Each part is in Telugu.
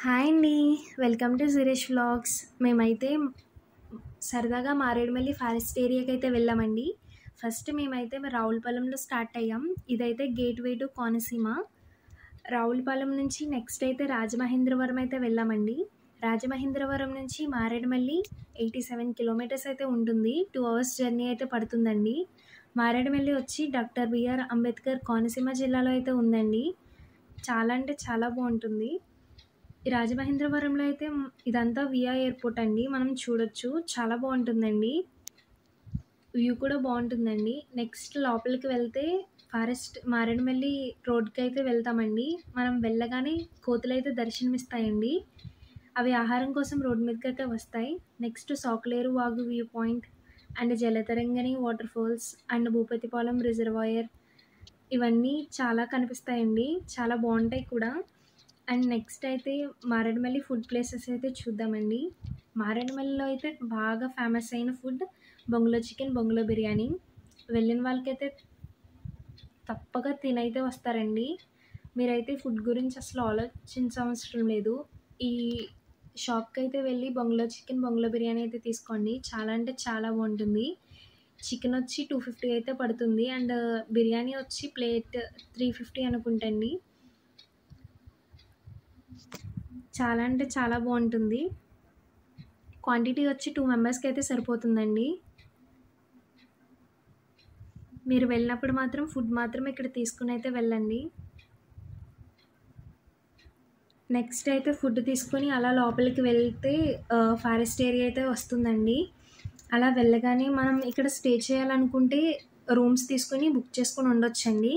హాయ్ అండి. Welcome to Suresh vlogs. మేమైతే సరదాగా మారేడుమల్లి ఫారెస్ట్ ఏరియాకైతే వెళ్ళామండి. ఫస్ట్ మేమైతే రావులపాలెంలో స్టార్ట్ అయ్యాం. ఇదైతే గేట్‌వే టు కోనసీమ. రావులపాలెం నుంచి నెక్స్ట్ అయితే రాజమహేంద్రవరం అయితే వెళ్ళామండి. రాజమహేంద్రవరం నుంచి మారేడుమల్లి 87 కిలోమీటర్స్ అయితే ఉంటుంది. 2 అవర్స్ జర్నీ అయితే పడుతుందండి. మారేడుమల్లి వచ్చి డాక్టర్ బిఆర్ అంబేద్కర్ కోనసీమ జిల్లాలో అయితే ఉందండి. చాలా అంటే చాలా బాగుంటుంది. ఈ రాజమహేంద్రవరంలో అయితే ఇదంతా విఆర్ ఎయిర్పోర్ట్ అండి. మనం చూడొచ్చు. చాలా బాగుంటుందండి. వ్యూ కూడా బాగుంటుందండి. నెక్స్ట్ లోపలికి వెళ్తే ఫారెస్ట్ మారేడుమల్లి రోడ్కి అయితే వెళ్తామండి. మనం వెళ్ళగానే కోతులైతే దర్శనమిస్తాయండి. అవి ఆహారం కోసం రోడ్డు మీదకైతే వస్తాయి. Next Sakuleru Vagu view point and Jalatarangini waterfalls and Bhupathipalem reservoir ఇవన్నీ చాలా కనిపిస్తాయండి. చాలా బాగుంటాయి కూడా. అండ్ నెక్స్ట్ అయితే మారేడుమల్లి ఫుడ్ ప్లేసెస్ అయితే చూద్దామండి. మారేడుమల్లిలో అయితే బాగా ఫేమస్ అయిన ఫుడ్ బొంగులో చికెన్, బొంగులో బిర్యానీ. వెళ్ళిన వాళ్ళకైతే తప్పక తినైతే వస్తారండి. మీరైతే ఫుడ్ గురించి అసలు ఆలోచించవసరం లేదు. ఈ షాప్కి అయితే వెళ్ళి బొంగులో చికెన్, బొంగులో బిర్యానీ అయితే తీసుకోండి. చాలా అంటే చాలా బాగుంటుంది. చికెన్ వచ్చి 250 అయితే పడుతుంది. అండ్ బిర్యానీ వచ్చి ప్లేట్ 350 అనుకుంటండి. చాలా అంటే చాలా బాగుంటుంది. క్వాంటిటీ వచ్చి 2 మెంబర్స్కి అయితే సరిపోతుందండి. మీరు వెళ్ళినప్పుడు మాత్రం ఫుడ్ మాత్రం ఇక్కడ తీసుకుని అయితే వెళ్ళండి. నెక్స్ట్ అయితే ఫుడ్ తీసుకొని అలా లోపలికి వెళ్తే ఫారెస్ట్ ఏరియా అయితే వస్తుందండి. అలా వెళ్ళగానే మనం ఇక్కడ స్టే చేయాలనుకుంటే రూమ్స్ తీసుకొని బుక్ చేసుకొని ఉండొచ్చండి.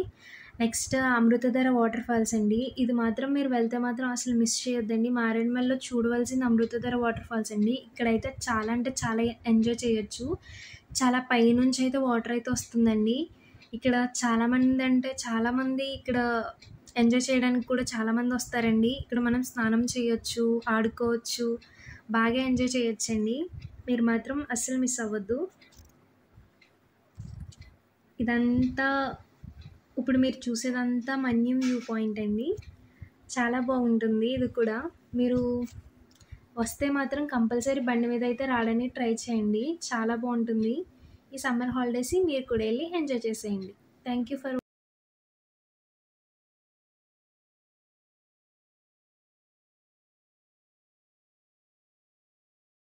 నెక్స్ట్ అమృతధార వాటర్ ఫాల్స్ అండి. ఇది మాత్రం మీరు వెళ్తే మాత్రం అసలు మిస్ చేయొద్దండి. మారేడుమల్లిలో చూడవలసింది అమృతధార వాటర్ ఫాల్స్ అండి. ఇక్కడైతే చాలా అంటే చాలా ఎంజాయ్ చేయొచ్చు. చాలా పైనుంచి అయితే వాటర్ అయితే వస్తుందండి. ఇక్కడ చాలామంది ఇక్కడ ఎంజాయ్ చేయడానికి కూడా చాలామంది వస్తారండి. ఇక్కడ మనం స్నానం చేయొచ్చు, ఆడుకోవచ్చు, బాగా ఎంజాయ్ చేయొచ్చండి. మీరు మాత్రం అస్సలు మిస్ అవ్వద్దు. ఇదంతా ఇప్పుడు మీరు చూసేదంతా మన్యం వ్యూ పాయింట్ అండి. చాలా బాగుంటుంది ఇది కూడా. మీరు వస్తే మాత్రం కంపల్సరీ బండి మీద అయితే రావడానికి ట్రై చేయండి. చాలా బాగుంటుంది. ఈ సమ్మర్ హాలిడేస్ మీరు కూడా వెళ్ళి ఎంజాయ్ చేసేయండి. Thank you for